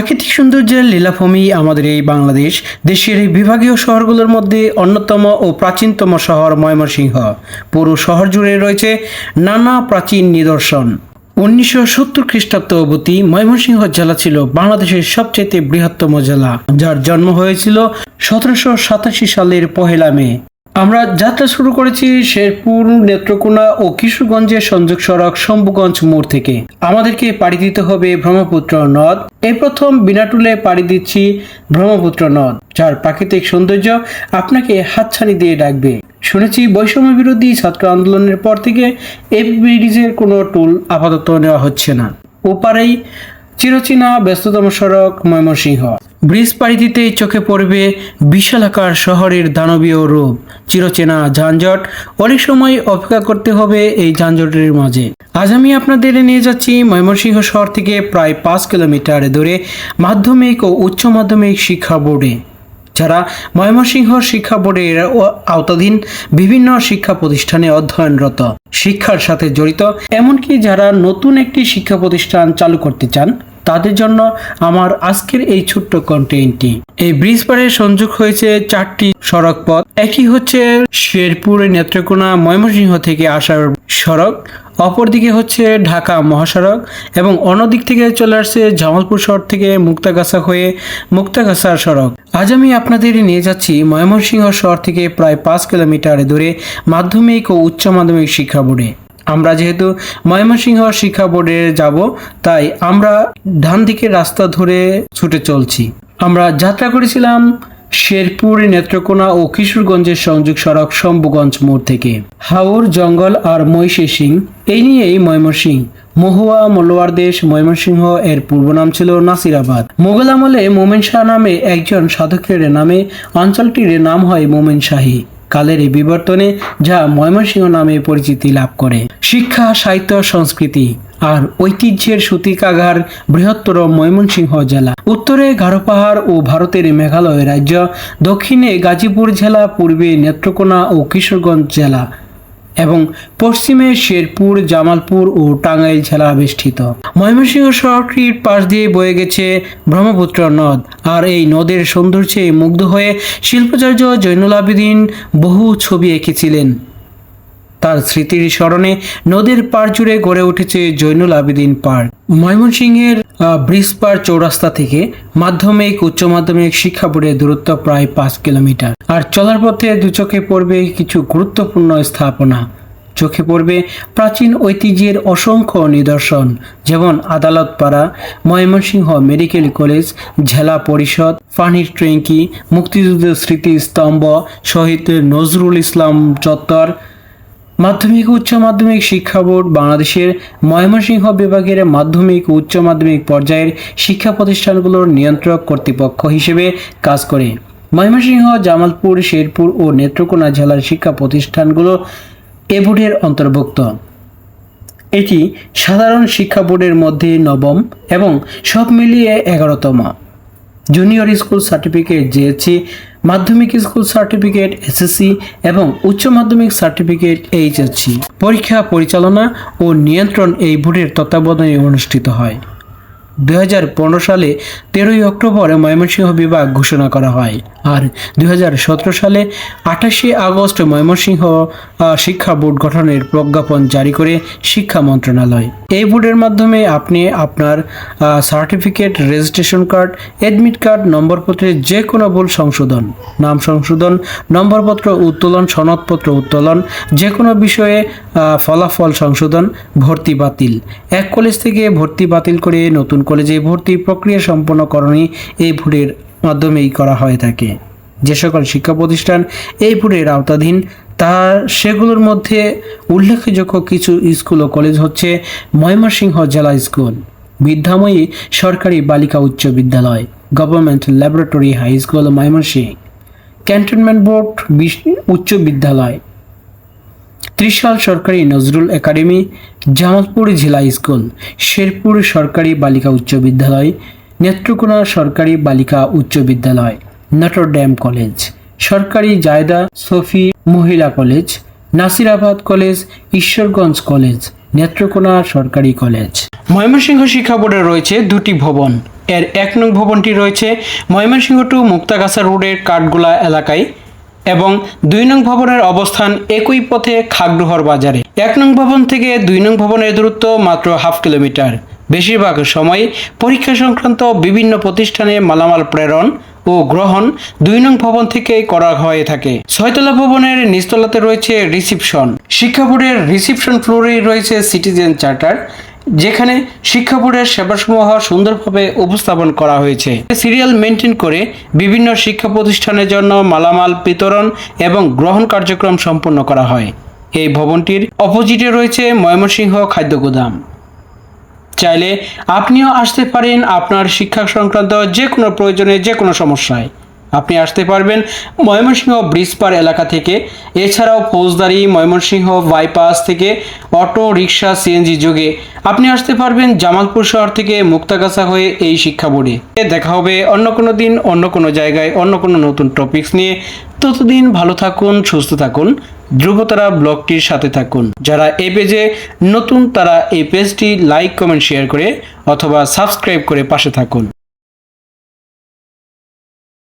প্রাকৃতিক সৌন্দর্যের লীলাভূমি আমাদের এই বাংলাদেশ দেশের এই বিভাগীয় শহরগুলোর মধ্যে অন্যতম ও প্রাচীনতম শহর ময়মনসিংহ। পুরো শহর জুড়ে রয়েছে নানা প্রাচীন নিদর্শন। 1970 খ্রিস্টাব্দ অবধি ময়মনসিংহ জেলা ছিল বাংলাদেশের সবচেয়ে বৃহত্তম জেলা, যার জন্ম হয়েছিল 1787 সালের 1 মে। আমরা যাত্রা শুরু করেছি শেরপুর, নেত্রকোনা ও কিশোরগঞ্জের সংযোগ সড়ক শম্ভুগঞ্জ মোড় থেকে। আমাদেরকে পাড়ি দিতে হবে ব্রহ্মপুত্র নদ। এই প্রথম বিনাটুলে পাড়ি দিচ্ছি ব্রহ্মপুত্র নদ, যার প্রাকৃতিক সৌন্দর্য আপনাকে হাতছানি দিয়ে ডাকবে। শুনেছি বৈষম্য বিরোধী ছাত্র আন্দোলনের পর থেকে এই ব্রিজের কোনো টুল আপাতত নেওয়া হচ্ছে না। ওপারেই চিরচেনা ব্যস্ততম সড়ক ময়মনসিংহ। ব্রিজ পাড়ি দিতেই চোখে পড়বে বিশালাকার শহরের দানবীয় রূপ। চিরচেনা যানজট, অনেক সময় অপেক্ষা করতে হবে এই যানজটের মাঝে। আজ আমি আপনাদের নিয়ে যাচ্ছি ময়মনসিংহ শহর থেকে প্রায় 5 কিলোমিটার দূরে মাধ্যমিক ও উচ্চ মাধ্যমিক শিক্ষা বোর্ডে, যারা ময়মনসিংহ শিক্ষা বোর্ডের আওতাধীন বিভিন্ন শিক্ষা প্রতিষ্ঠানে অধ্যয়নরত, শিক্ষার সাথে জড়িত, এমনকি যারা নতুন একটি শিক্ষা প্রতিষ্ঠান চালু করতে চান, তাদের জন্য আমার আজকের এই ছোট্ট কন্টেন্টটি। এই ব্রিজ পাড়ে সংযোগ হয়েছে 4টি সড়ক পথ। একটি হচ্ছে শেরপুর, নেত্রকোনা, ময়মনসিংহ থেকে আসার সড়ক, অপরদিকে হচ্ছে ঢাকা মহাসড়ক এবং অন্যদিক থেকে চলে আসছে জামালপুর শহর থেকে মুক্তাগাছা হয়ে মুক্তাগাছার সড়ক। আজ আমি আপনাদের নিয়ে যাচ্ছি ময়মনসিংহ শহর থেকে প্রায় 5 কিলোমিটার দূরে মাধ্যমিক ও উচ্চ মাধ্যমিক শিক্ষা বোর্ডে। আমরা যেহেতু ময়মনসিংহ শিক্ষা বোর্ডে যাব, তাই আমরা ডান দিকের রাস্তা ধরে ছুটে চলছি। আমরা যাত্রা করেছিলাম শেরপুর, নেত্রকোনা ও কিশোরগঞ্জের সংযোগ সড়ক শম্ভুগঞ্জ মোড় থেকে। হাওর, জঙ্গল আর মহিষের সিং, এই নিয়েই ময়মনসিংহ। মহুয়া মলোয়ার দেশ ময়মনসিংহ এর পূর্ব নাম ছিল নাসিরাবাদ। মোগল আমলে মোমেন শাহ নামে একজন সাধকের নামে অঞ্চলটির নাম হয় মোমেন শাহী। কালের এই বিবর্তনে যা ময়মনসিংহ নামে পরিচিতি লাভ করে। শিক্ষা, সাহিত্য, সংস্কৃতি আর ঐতিহ্যের সূতিকাগার বৃহত্তর ময়মনসিংহ জেলা। উত্তরে গারো পাহাড় ও ভারতের মেঘালয় রাজ্য, দক্ষিণে গাজীপুর জেলা, পূর্বে নেত্রকোনা ও কিশোরগঞ্জ জেলা এবং পশ্চিমে শেরপুর, জামালপুর ও টাঙ্গাইল জেলা বেষ্টিত। ময়মনসিংহ শহরটির পাশ দিয়ে বয়ে গেছে ব্রহ্মপুত্র নদ, আর এই নদের সৌন্দর্যে মুগ্ধ হয়ে শিল্পাচার্য জৈনুল আবেদিন বহু ছবি এঁকেছিলেন। তার স্মৃতির স্মরণে নদীর পাড় জুড়ে গড়ে উঠেছে জৈনুল আবেদিন পার্ক। ময়মনসিংহের ব্রিজ পাড় চৌরাস্তা থেকে মাধ্যমিক উচ্চ মাধ্যমিক শিক্ষা বোর্ডের দূরত্ব প্রায় 5 কিলোমিটার। আর চলার পথে দু চোখে পড়বে কিছু গুরুত্বপূর্ণ স্থাপনা। চোখে পড়বে প্রাচীন ঐতিহ্যের অসংখ্য নিদর্শন, যেমন আদালত পাড়া, ময়মনসিংহ মেডিকেল কলেজ, জেলা পরিষদ, পানির ট্যাঙ্কি, মুক্তিযুদ্ধের স্মৃতিস্তম্ভ, শহীদ নজরুল ইসলাম চত্বর। মাধ্যমিক উচ্চ মাধ্যমিক শিক্ষা বোর্ড বাংলাদেশের ময়মনসিংহ বিভাগের মাধ্যমিক ও উচ্চ মাধ্যমিক পর্যায়ের শিক্ষা প্রতিষ্ঠানগুলোর নিয়ন্ত্রক কর্তৃপক্ষ হিসেবে কাজ করে। ময়মনসিংহ, জামালপুর, শেরপুর ও নেত্রকোনা জেলার শিক্ষা প্রতিষ্ঠানগুলো এ বোর্ডের অন্তর্ভুক্ত। এটি সাধারণ শিক্ষা বোর্ডের মধ্যে নবম এবং সব মিলিয়ে 11তম। জুনিয়র স্কুল সার্টিফিকেট জেএসসি, মাধ্যমিক স্কুল সার্টিফিকেট এসএসসি এবং উচ্চ মাধ্যমিক সার্টিফিকেট এইচএসসি। পরীক্ষা পরিচালনা ও নিয়ন্ত্রণ এই বোর্ডের তত্ত্বাবধানে অনুষ্ঠিত হয়। 2015 সালে 13 অক্টোবর ময়মনসিংহ বিভাগ ঘোষণা করা হয়, আর 2017 সালে 28 আগস্ট ময়মনসিংহ শিক্ষা বোর্ড গঠনের প্রজ্ঞাপন জারি করে শিক্ষা মন্ত্রণালয়। এই বোর্ডের মাধ্যমে আপনি আপনার certificate, registration card, admit card, নম্বরপত্রের যে কোনো ভুল সংশোধন, নাম সংশোধন, নম্বরপত্র উত্তোলন, সনদপত্র উত্তোলন, যে কোনো বিষয়ে ফলাফল সংশোধন, ভর্তি বাতিল, এক কলেজ থেকে ভর্তি বাতিল করে নতুন কলেজে ভর্তি প্রক্রিয়া সম্পন্নকরণই এই বোর্ডের মাধ্যমেই করা হয়ে থাকে। যে সকল শিক্ষা প্রতিষ্ঠান এই বোর্ডের আওতাধীন, সেগুলোর মধ্যে উল্লেখযোগ্য কিছু স্কুল ও কলেজ হচ্ছে ময়মনসিংহ জেলা স্কুল, বিদ্যাময়ী সরকারি বালিকা উচ্চ বিদ্যালয়, government laboratory high school Mymensingh, cantonment board উচ্চ বিদ্যালয়, ত্রিশাল সরকারি নজরুল একাডেমি, জামালপুর জেলা স্কুল, শেরপুর সরকারি বালিকা উচ্চ বিদ্যালয়, নেত্রকোনা সরকারি বালিকা উচ্চ বিদ্যালয়, নটরডেম কলেজ, সরকারি জায়দা সফি মহিলা college, Nasirabad college, Ishwarganj college, Netrokona সরকারি কলেজ। ময়মনসিংহ শিক্ষা বোর্ডে রয়েছে 2টি ভবন, এর ১ নং ভবনটি রয়েছে ময়মনসিংহ টু মুক্তাগাছা রোডের কাঠগোলা এলাকায় এবং ২ নং ভবনের অবস্থান একই পথে খাগড়ুহর বাজারে। ১ নং ভবন থেকে ২ নং ভবনের দূরত্ব মাত্র হাফ কিলোমিটার। বেশিরভাগ সময় পরীক্ষা সংক্রান্ত বিভিন্ন প্রতিষ্ঠানে মালামাল প্রেরণ ও গ্রহণ ২ নং ভবন থেকে করা হয়ে থাকে। ৬তলা ভবনের নিচতলাতে রয়েছে রিসিপশন। শিক্ষা বোর্ডের রিসিপশন ফ্লোরে রয়েছে সিটিজেন চার্টার, যেখানে শিক্ষা বোর্ডের সেবাসমূহ সুন্দরভাবে উপস্থাপন করা হয়েছে। সিরিয়াল মেনটেন করে বিভিন্ন শিক্ষা প্রতিষ্ঠানের জন্য মালামাল বিতরণ এবং গ্রহণ কার্যক্রম সম্পন্ন করা হয়। এই ভবনটির অপোজিটে রয়েছে ময়মনসিংহ খাদ্য গুদাম। চাইলে আপনিও আসতে পারেন আপনার শিক্ষা সংক্রান্ত যে কোনো প্রয়োজনে, যে কোনো সমস্যায় আপনি আসতে পারবেন ময়মনসিংহ ব্রিজ পার এলাকা থেকে। এছাড়াও ফৌজদারি ময়মনসিংহ বাইপাস থেকে অটো রিক্সা সিএনজি যোগে আপনি আসতে পারবেন জামালপুর শহর থেকে মুক্তাগাছা হয়ে এই শিক্ষা বোর্ডে। দেখা হবে অন্য কোনো দিন, অন্য কোনো জায়গায়, অন্য কোনো নতুন টপিকস নিয়ে। ততদিন ভালো থাকুন, সুস্থ থাকুন, ধ্রুবতারা ব্লগটির সাথে থাকুন। যারা এই পেজে নতুন তারা এই পেজটি লাইক, কমেন্ট, শেয়ার করে অথবা সাবস্ক্রাইব করে পাশে থাকুন।